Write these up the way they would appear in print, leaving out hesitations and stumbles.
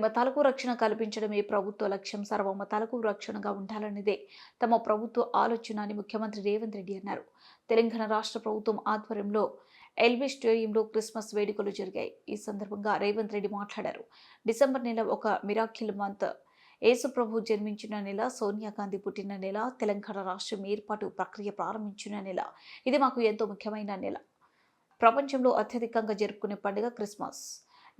మతాలకు రక్షణ కల్పించడమే ప్రభుత్వ లక్ష్యం. సర్వమతాలకు రక్షణగా ఉండాలన్నదే తమ ప్రభుత్వ ఆలోచన అని ముఖ్యమంత్రి రేవంత్ రెడ్డి అన్నారు. తెలంగాణ రాష్ట్ర ప్రభుత్వం ఆధ్వర్యంలో ఎల్బీ స్టేడియంలో క్రిస్మస్ వేడుకలు జరిగాయి. ఈ సందర్భంగా రేవంత్ రెడ్డి మాట్లాడారు. డిసెంబర్ నెల ఒక మిరాకిల్ మంత్. యేసు ప్రభు జన్మించిన నెల, సోనియా గాంధీ పుట్టిన నెల, తెలంగాణ రాష్ట్రం ఏర్పాటు ప్రక్రియ ప్రారంభించిన నెల. ఇది మాకు ఎంతో ముఖ్యమైన నెల. ప్రపంచంలో అత్యధికంగా జరుపుకునే పండుగ క్రిస్మస్.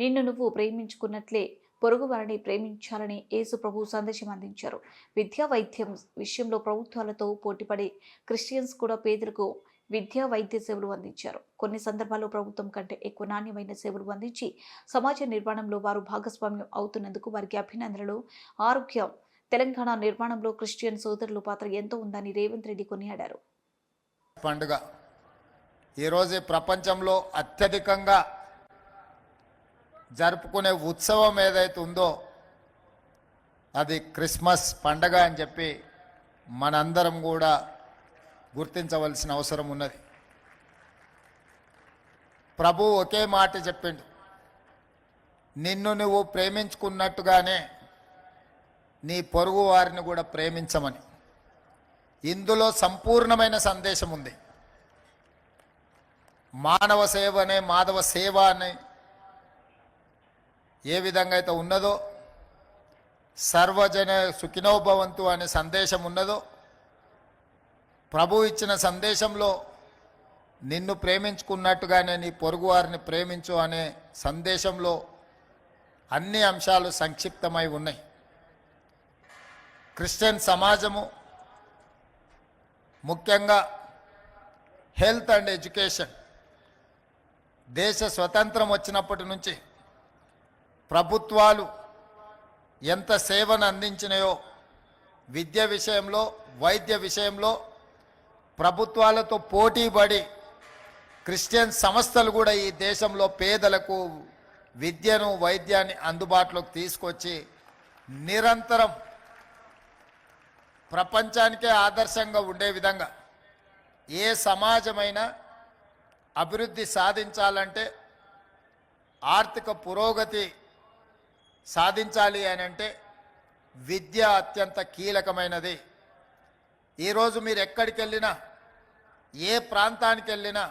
నిన్ను నువ్వు ప్రేమించుకున్నట్లే పొరుగు వారిని ప్రేమించాలని యేసు ప్రభు సందేశం అందించారు. విద్యా వైద్యం విషయంలో ప్రభుత్వాలతో పోటీపడే క్రిస్టియన్స్ కూడా పేదలకు విద్యా వైద్య సేవలు అందించారు. కొన్ని సందర్భాల్లో ప్రభుత్వం కంటే ఎక్కువ నాణ్యమైన సేవలు అందించి సమాజ నిర్మాణంలో వారు భాగస్వామ్యం అవుతున్నందుకు వారికి అభినందనలు. ఆరోగ్యం తెలంగాణ నిర్మాణంలో క్రిస్టియన్ సోదరుల పాత్ర ఎంతో ఉందని రేవంత్ రెడ్డి కొనియాడారు. పండుగ ఈరోజు ప్రపంచంలో అత్యధికంగా జరుపుకునే ఉత్సవం ఏదైతే ఉందో అది క్రిస్మస్ పండగ అని చెప్పి మనందరం కూడా గుర్తించవలసిన అవసరం ఉన్నది. ప్రభువు ఒకే మాట చెప్పిండు, నిన్ను నువ్వు ప్రేమించుకున్నట్టుగానే నీ పొరుగు వారిని కూడా ప్రేమించమని. ఇందులో సంపూర్ణమైన సందేశం ఉంది. మానవ సేవనే మాధవ సేవ అని ఏ విధంగా అయితే ఉన్నదో, సర్వజన సుఖినోభవంతు అనే సందేశం ఉన్నదో, ప్రభు ఇచ్చిన సందేశంలో నిన్ను ప్రేమించుకున్నట్టుగానే నీ పొరుగువారిని ప్రేమించు అనే సందేశంలో అన్ని అంశాలు సంక్షిప్తమై ఉన్నాయి. క్రిస్టియన్ సమాజము ముఖ్యంగా హెల్త్ అండ్ ఎడ్యుకేషన్, దేశ స్వతంత్రం వచ్చినప్పటి నుంచి ప్రభుత్వాలు ఎంత సేవను అందించినాయో విద్య విషయంలో, వైద్య విషయంలో ప్రభుత్వాలతో పోటీపడి క్రిస్టియన్ సంస్థలు కూడా ఈ దేశంలో పేదలకు విద్యను, వైద్యాన్ని అందుబాటులోకి తీసుకొచ్చి నిరంతరం ప్రపంచానికే ఆదర్శంగా ఉండే విధంగా ఏ సమాజమైనా అభివృద్ధి సాధించాలంటే, ఆర్థిక పురోగతి సాధించాలి అని అంటే విద్య అత్యంత కీలకమైనది. ఈరోజు మీరు ఎక్కడికి వెళ్ళినా, ఏ ప్రాంతానికి వెళ్ళినా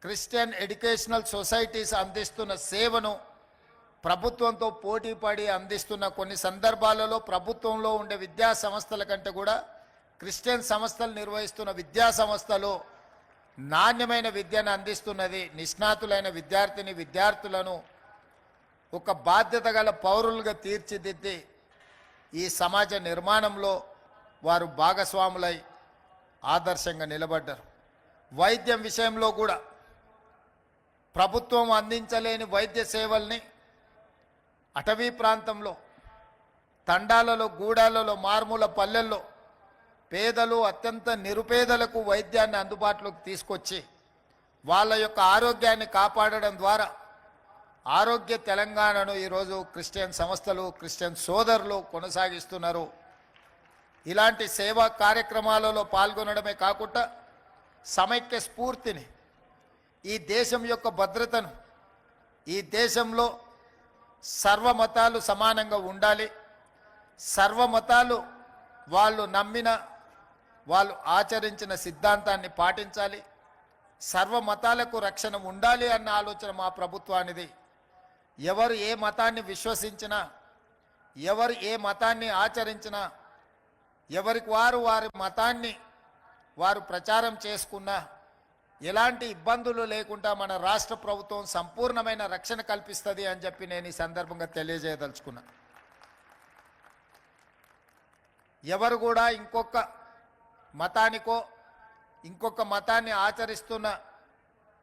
క్రిస్టియన్ ఎడ్యుకేషనల్ సొసైటీస్ అందిస్తున్న సేవను ప్రభుత్వంతో పోటీపడి అందిస్తున్న కొన్ని సందర్భాలలో ప్రభుత్వంలో ఉండే విద్యా సంస్థల కంటే కూడా క్రిస్టియన్ సంస్థలు నిర్వహిస్తున్న విద్యా సంస్థలు నాణ్యమైన విద్యను అందిస్తున్నది. నిష్ణాతులైన విద్యార్థులను ఒక బాధ్యత గల పౌరులుగా తీర్చిదిద్ది ఈ సమాజ నిర్మాణంలో వారు భాగస్వాములై ఆదర్శంగా నిలబడ్డారు. వైద్యం విషయంలో కూడా ప్రభుత్వం అందించలేని వైద్య సేవల్ని అటవీ ప్రాంతంలో, తండాలలో, గూడాలలో, మారుమూల పల్లెల్లో పేదలు, అత్యంత నిరుపేదలకు వైద్యాన్ని అందుబాటులోకి తీసుకొచ్చి వాళ్ళ యొక్క ఆరోగ్యాన్ని కాపాడడం ద్వారా ఆరోగ్య తెలంగాణను ఈరోజు క్రిస్టియన్ సంస్థలు, క్రిస్టియన్ సోదరులు కొనసాగిస్తున్నారు. ఇలాంటి సేవా కార్యక్రమాలలో పాల్గొనడమే కాకుండా సమైక్య స్ఫూర్తిని, ఈ దేశం యొక్క భద్రతను, ఈ దేశంలో సర్వమతాలు సమానంగా ఉండాలి, సర్వమతాలు వాళ్ళు నమ్మిన, వాళ్ళు ఆచరించిన సిద్ధాంతాన్ని పాటించాలి, సర్వమతాలకు రక్షణ ఉండాలి అన్న ఆలోచన మా ప్రభుత్వానిది. ఎవరు ఏ మతాన్ని విశ్వసించినా, ఎవరు ఏ మతాన్ని ఆచరించినా, ఎవరికి వారి మతాన్ని వారు ప్రచారం చేసుకున్నా ఎలాంటి ఇబ్బందులు లేకుండా మన రాష్ట్ర ప్రభుత్వం సంపూర్ణమైన రక్షణ కల్పిస్తుంది అని చెప్పి నేను ఈ సందర్భంగా తెలియజేయదలుచుకున్నా. ఎవరు కూడా ఇంకొక మతానికో, ఇంకొక మతాన్ని ఆచరిస్తున్న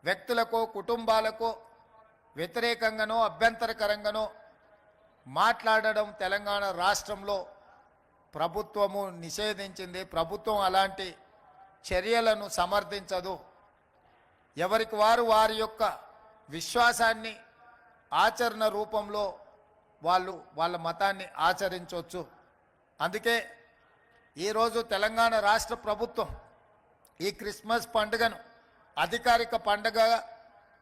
వ్యక్తులకో, కుటుంబాలకో వ్యతిరేకంగానో, అభ్యంతరకరంగానో మాట్లాడడం తెలంగాణ రాష్ట్రంలో ప్రభుత్వము నిషేధించింది. ప్రభుత్వం అలాంటి చర్యలను సమర్థించదు. ఎవరికి వారి యొక్క విశ్వాసాన్ని ఆచరణ రూపంలో వాళ్ళ మతాన్ని ఆచరించవచ్చు. అందుకే ఈరోజు తెలంగాణ రాష్ట్ర ప్రభుత్వం ఈ క్రిస్మస్ పండుగను అధికారిక పండుగ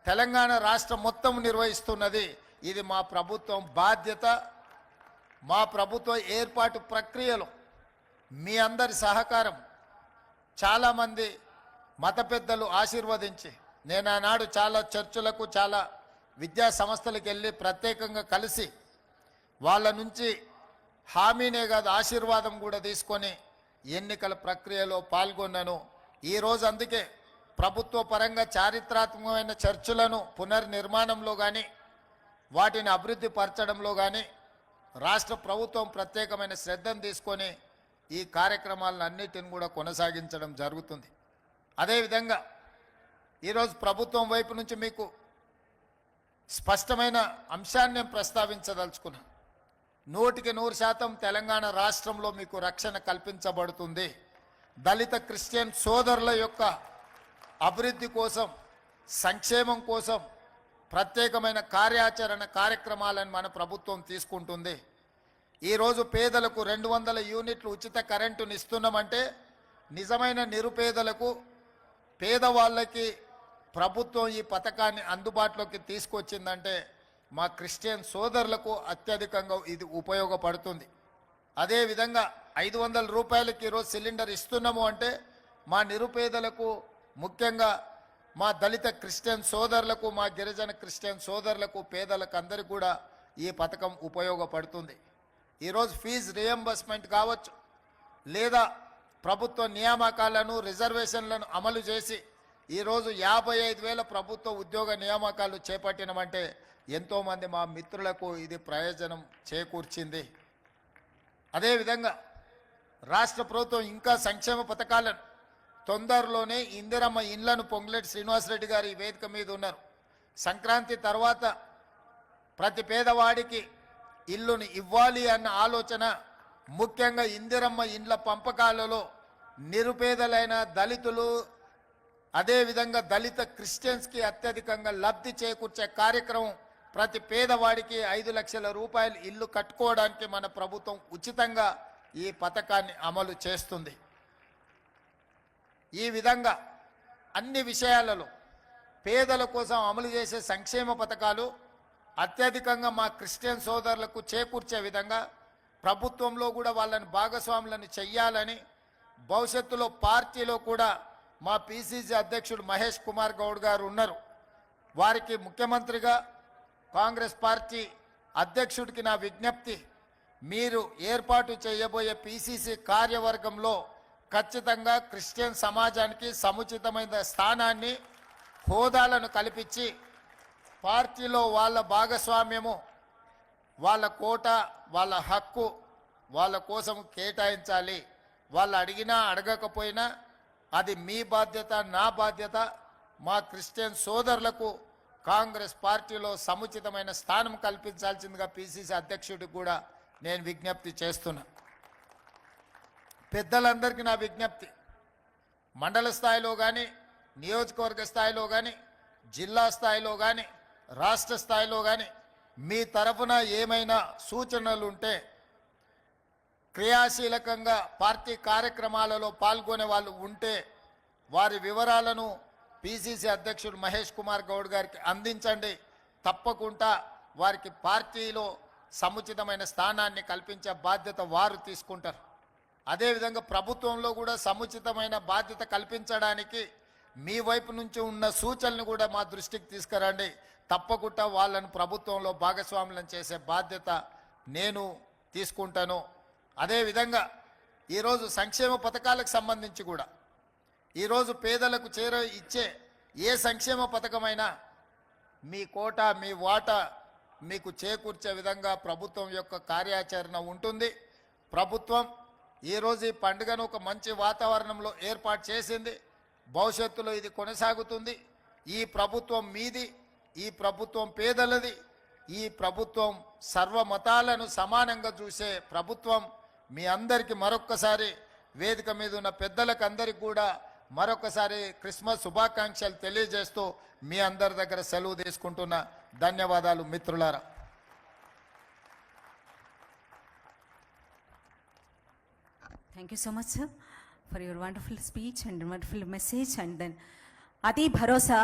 తెలంగాణ రాష్ట్రం మొత్తం నిర్వహిస్తున్నది. ఇది మా ప్రభుత్వం బాధ్యత. మా ప్రభుత్వ ఏర్పాటు ప్రక్రియలో మీ అందరి సహకారం, చాలామంది మత పెద్దలు ఆశీర్వదించి, నేను ఆనాడు చాలా చర్చులకు చాలా విద్యా సంస్థలకు వెళ్ళి ప్రత్యేకంగా కలిసి వాళ్ళ నుంచి హామీనే కాదు ఆశీర్వాదం కూడా తీసుకొని ఎన్నికల ప్రక్రియలో పాల్గొన్నాను. ఈరోజు అందుకే ప్రభుత్వ పరంగా చారిత్రాత్మకమైన చర్చులను పునర్నిర్మాణంలో కానీ వాటిని అభివృద్ధి పరచడంలో కానీ రాష్ట్ర ప్రభుత్వం ప్రత్యేకమైన శ్రద్ధను తీసుకొని ఈ కార్యక్రమాలను అన్నిటిని కూడా కొనసాగించడం జరుగుతుంది. అదేవిధంగా ఈరోజు ప్రభుత్వం వైపు నుంచి మీకు స్పష్టమైన అంశాన్ని నేను ప్రస్తావించదలుచుకున్నాను. 100% తెలంగాణ రాష్ట్రంలో మీకు రక్షణ కల్పించబడుతుంది. దళిత క్రిస్టియన్ సోదరుల యొక్క అభివృద్ధి కోసం, సంక్షేమం కోసం ప్రత్యేకమైన కార్యక్రమాలను మన ప్రభుత్వం తీసుకుంటుంది. ఈరోజు పేదలకు 200 యూనిట్లు ఉచిత కరెంటుని ఇస్తున్నామంటే నిజమైన నిరుపేదలకు, పేదవాళ్ళకి ప్రభుత్వం ఈ పథకాన్ని అందుబాటులోకి తీసుకొచ్చిందంటే మా క్రిస్టియన్ సోదరులకు అత్యధికంగా ఇది ఉపయోగపడుతుంది. అదేవిధంగా 500 రూపాయలకి ఈరోజు సిలిండర్ ఇస్తున్నాము అంటే మా నిరుపేదలకు, ముఖ్యంగా మా దళిత క్రిస్టియన్ సోదరులకు, మా గిరిజన క్రిస్టియన్ సోదరులకు, పేదలకు అందరికీ కూడా ఈ పథకం ఉపయోగపడుతుంది. ఈరోజు ఫీజు రియంబర్స్మెంట్ కావచ్చు, లేదా ప్రభుత్వ నియామకాలను, రిజర్వేషన్లను అమలు చేసి ఈరోజు 55,000 ప్రభుత్వ ఉద్యోగ నియామకాలు చేపట్టినమంటే ఎంతోమంది మా మిత్రులకు ఇది ప్రయోజనం చేకూర్చింది. అదేవిధంగా రాష్ట్ర ప్రభుత్వం ఇంకా సంక్షేమ పథకాలను తొందరలోనే ఇందిరమ్మ ఇండ్లను పొంగులేటి శ్రీనివాసరెడ్డి గారు ఈ వేదిక మీద ఉన్నారు. సంక్రాంతి తర్వాత ప్రతి పేదవాడికి ఇల్లుని ఇవ్వాలి అన్న ఆలోచన, ముఖ్యంగా ఇందిరమ్మ ఇండ్ల పంపకాలలో నిరుపేదలైన దళితులు, అదేవిధంగా దళిత క్రిస్టియన్స్కి అత్యధికంగా లబ్ధి చేకూర్చే కార్యక్రమం, ప్రతి పేదవాడికి 5 లక్షల రూపాయలు ఇల్లు కట్టుకోవడానికి మన ప్రభుత్వం ఉచితంగా ఈ పథకాన్ని అమలు చేస్తుంది. ఈ విధంగా అన్ని విషయాలలో పేదల కోసం అమలు చేసే సంక్షేమ పథకాలు అత్యధికంగా మా క్రిస్టియన్ సోదరులకు చేకూర్చే విధంగా ప్రభుత్వంలో కూడా వాళ్ళని భాగస్వాములను చెయ్యాలని, భవిష్యత్తులో పార్టీలో కూడా మా పిసిసి అధ్యక్షుడు మహేష్ కుమార్ గౌడ్ గారు ఉన్నారు. వారికి ముఖ్యమంత్రిగా, కాంగ్రెస్ పార్టీ అధ్యక్షుడికి నా విజ్ఞప్తి, మీరు ఏర్పాటు చేయబోయే పిసిసి కార్యవర్గంలో ఖచ్చితంగా క్రిస్టియన్ సమాజానికి సముచితమైన స్థానాన్ని, హోదాలను కల్పించి పార్టీలో వాళ్ళ భాగస్వామ్యము, వాళ్ళ కోట, వాళ్ళ హక్కు వాళ్ళ కోసం కేటాయించాలి. వాళ్ళు అడిగినా అడగకపోయినా అది మీ బాధ్యత, నా బాధ్యత. మా క్రిస్టియన్ సోదరులకు కాంగ్రెస్ పార్టీలో సముచితమైన స్థానం కల్పించాల్సిందిగా పిసిసి అధ్యక్షుడికి కూడా నేను విజ్ఞప్తి చేస్తున్నా. పెద్దలందరికీ నా విజ్ఞప్తి, మండల స్థాయిలో కానీ, నియోజకవర్గ స్థాయిలో కానీ, జిల్లా స్థాయిలో కానీ, రాష్ట్ర స్థాయిలో కానీ మీ తరఫున ఏమైనా సూచనలు ఉంటే, క్రియాశీలకంగా పార్టీ కార్యక్రమాలలో పాల్గొనే వాళ్ళు ఉంటే వారి వివరాలను పిసిసి అధ్యక్షుడు మహేష్ కుమార్ గౌడ్ గారికి అందించండి. తప్పకుండా వారికి పార్టీలో సముచితమైన స్థానాన్ని కల్పించే బాధ్యత వారు తీసుకుంటారు. అదేవిధంగా ప్రభుత్వంలో కూడా సముచితమైన బాధ్యత కల్పించడానికి మీ వైపు నుంచి ఉన్న సూచనలు కూడా మా దృష్టికి తీసుకురండి. తప్పకుండా వాళ్ళను ప్రభుత్వంలో భాగస్వాములను చేసే బాధ్యత నేను తీసుకుంటాను. అదేవిధంగా ఈరోజు సంక్షేమ పథకాలకు సంబంధించి కూడా ఈరోజు పేదలకు ఇచ్చే ఏ సంక్షేమ పథకమైనా మీ కోట, మీ వాటా మీకు చేకూర్చే విధంగా ప్రభుత్వం యొక్క కార్యాచరణ ఉంటుంది. ప్రభుత్వం ఈరోజు ఈ పండుగను ఒక మంచి వాతావరణంలో ఏర్పాటు చేసింది. భవిష్యత్తులో ఇది కొనసాగుతుంది. ఈ ప్రభుత్వం మీది, ఈ ప్రభుత్వం పేదలది, ఈ ప్రభుత్వం సర్వమతాలను సమానంగా చూసే ప్రభుత్వం. మీ అందరికీ మరొక్కసారి వేదిక మీద ఉన్న పెద్దలకు అందరికీ కూడా మరొకసారి క్రిస్మస్ శుభాకాంక్షలు తెలియజేస్తూ మీ అందరి దగ్గర సెలవు తీసుకుంటున్నా. ధన్యవాదాలు మిత్రులారా. Thank you so much, sir, for your wonderful speech and wonderful message. And then, Ati Bharosa,